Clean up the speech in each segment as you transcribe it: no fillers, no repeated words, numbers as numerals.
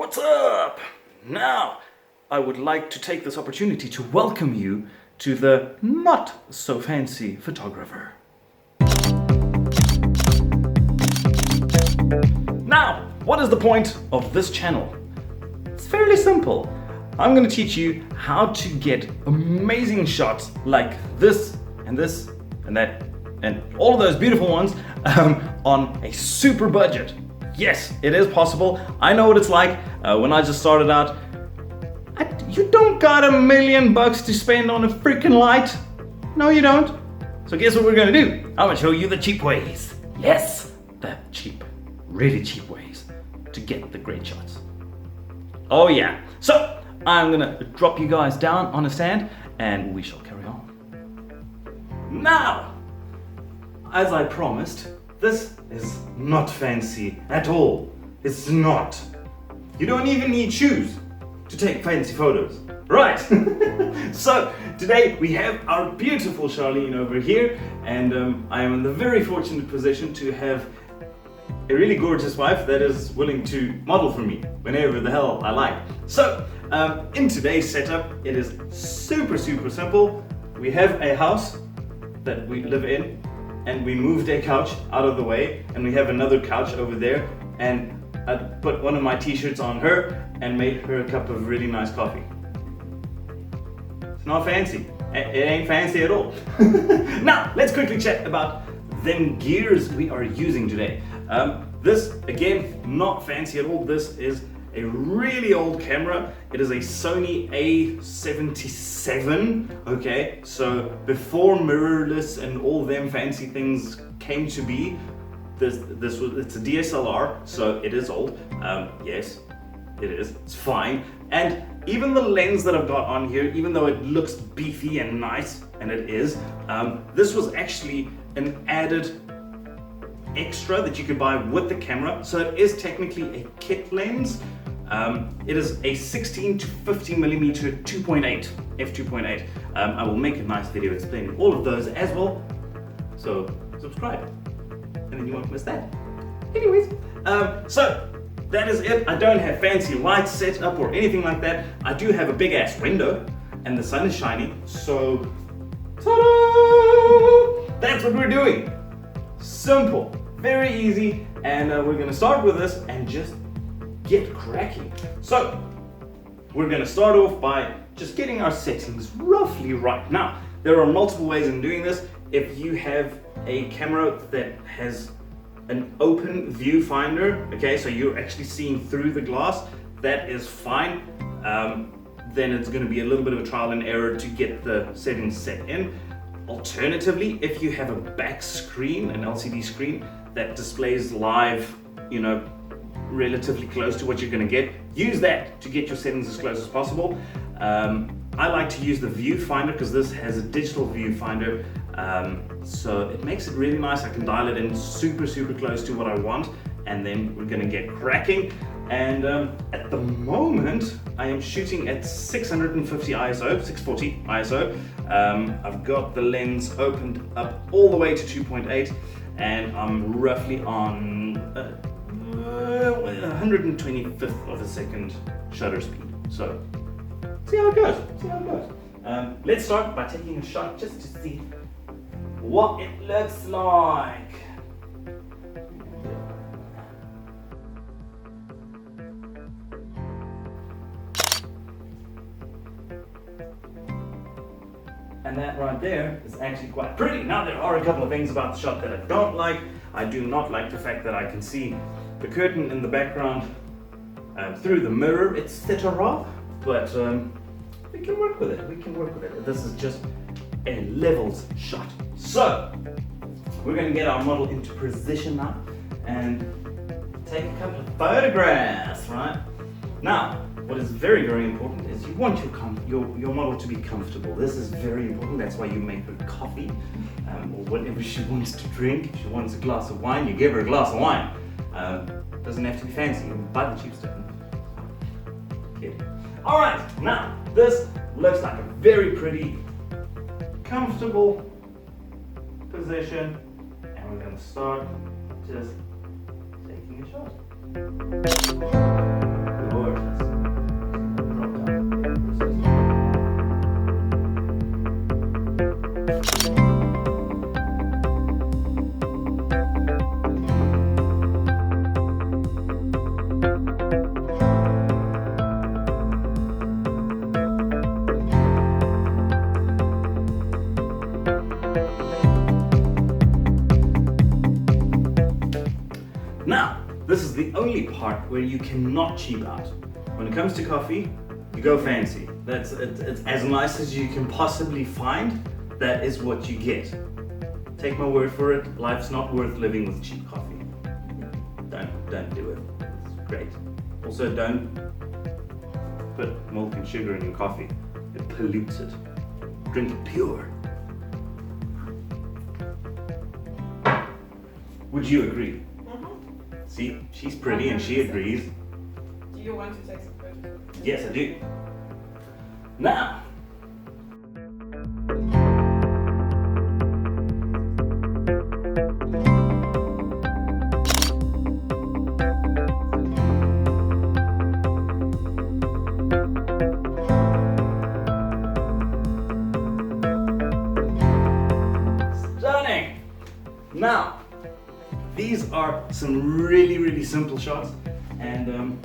What's up? Now, I would like to take this opportunity to welcome you to the not so fancy photographer. Now, what is the point of this channel? It's fairly simple. I'm going to teach you how to get amazing shots like this and this and that and all of those beautiful ones on a super budget. Yes, it is possible. I know what it's like. When I just started out, you don't got $1 million to spend on a freaking light. No, you don't. So guess what we're gonna do? I'm gonna show you the cheap ways. Yes, the cheap, really cheap ways to get the great shots. Oh yeah. So I'm gonna drop you guys down on a stand and we shall carry on. Now, as I promised, this is not fancy at all. It's not. You don't even need shoes to take fancy photos. Right. So today we have our beautiful Charlene over here, and I am in the very fortunate position to have a really gorgeous wife that is willing to model for me whenever the hell I like. So in today's setup, it is super simple. We have a house that we live in, and we moved a couch out of the way, and we have another couch over there, and I put one of my t-shirts on her and made her a cup of really nice coffee. It's not fancy. It ain't fancy at all. Now, let's quickly chat about them gears we are using today. This, again, not fancy at all. This is a really old camera. It is a Sony A77, okay? So before mirrorless and all them fancy things came to be, it's a DSLR, so it is old. Yes, it is, it's fine. And even the lens that I've got on here, even though it looks beefy and nice, and it is, this was actually an added extra that you could buy with the camera. So it is technically a kit lens. It is a 16 to 50 millimeter 2.8 f2.8. I will make a nice video explaining all of those as well. So subscribe, and then you won't miss that. Anyways, so that is it. I don't have fancy lights set up or anything like that. I do have a big ass window, and the sun is shining. So, ta-da! That's what we're doing. Simple, very easy, and we're gonna start with this and just get cracking. So we're going to start off by just getting our settings roughly right. Now, there are multiple ways in doing this. If you have a camera that has an open viewfinder, okay, so you're actually seeing through the glass, that is fine. Then it's going to be a little bit of a trial and error to get the settings set in. Alternatively, if you have a back screen, an LCD screen that displays live, relatively close to what you're going to get, use that to get your settings as close as possible. I like to use the viewfinder because this has a digital viewfinder, so it makes it really nice. I can dial it in super close to what I want, and then we're going to get cracking. And at the moment I am shooting at 650 ISO, 640 ISO. I've got the lens opened up all the way to 2.8, and I'm roughly on 125th of a second shutter speed. So, see how it goes. Let's start by taking a shot just to see what it looks like. And that right there is actually quite pretty. Now, there are a couple of things about the shot that I don't like. I do not like the fact that I can see the curtain in the background through the mirror, etc. But we can work with it. This is just a levels shot. So we're going to get our model into position now and take a couple of photographs. Right now, what is very important is you want your model to be comfortable. This is very important. That's why you make her coffee or whatever she wants to drink. If she wants a glass of wine, you give her a glass of wine. Doesn't have to be fancy. You can buy the cheap stuff. Okay. All right, now this looks like a very pretty, comfortable position, and we're going to start just taking a shot. Lord. only part where you cannot cheap out. When it comes to coffee, you go fancy. It's as nice as you can possibly find. That is what you get. Take my word for it, life's not worth living with cheap coffee. Don't do it. It's great. Also, don't put milk and sugar in your coffee. It pollutes it. Drink it pure. Would you agree? Mm-hmm. See, she's pretty and she agrees. Do you want to take some photos? Yes, I do. Now, stunning. Now, these are some really simple shots, and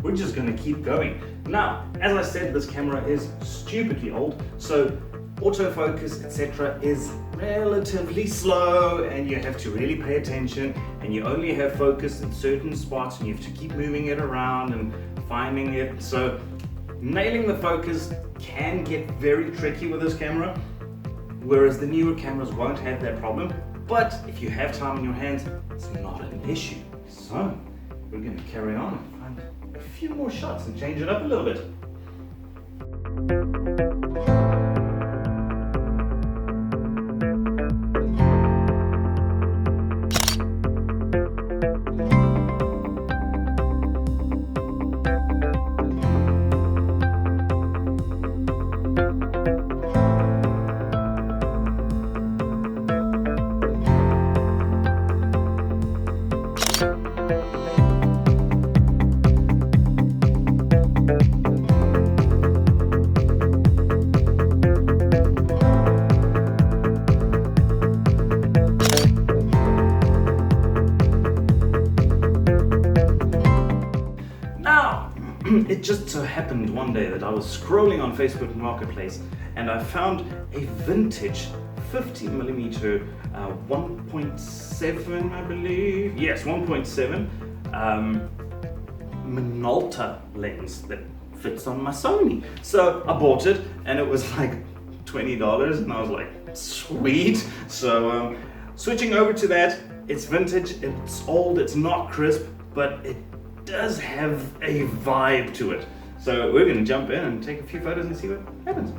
we're just gonna keep going. Now, as I said, this camera is stupidly old, so autofocus, etc. is relatively slow, and you have to really pay attention, and you only have focus in certain spots, and you have to keep moving it around and finding it. So nailing the focus can get very tricky with this camera, whereas the newer cameras won't have that problem. But if you have time on your hands, it's not an issue. So we're going to carry on and find a few more shots and change it up a little bit. It just so happened one day that I was scrolling on Facebook Marketplace and I found a vintage 50mm 1.7, I believe. Yes, 1.7 Minolta lens that fits on my Sony. So I bought it and it was like $20 and I was like, sweet. So switching over to that, it's vintage, it's old, it's not crisp, but it does have a vibe to it. So we're gonna jump in and take a few photos and see what happens.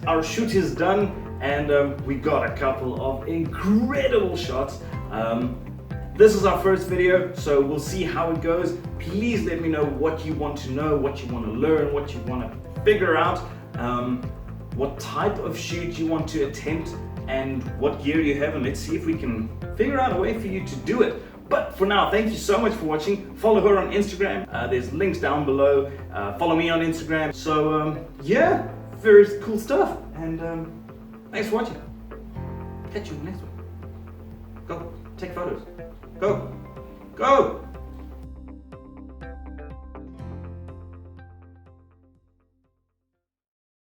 our shoot is done, and we got a couple of incredible shots. This is our first video, so we'll see how it goes. Please let me know what you want to know, what you want to learn, what you want to figure out, what type of shoot you want to attempt, and what gear you have, and let's see if we can figure out a way for you to do it. But for now, thank you so much for watching. Follow her on Instagram. There's links down below. Follow me on Instagram. So yeah, very cool stuff. And thanks for watching. Catch you in the next one. Go, take photos. Go, go.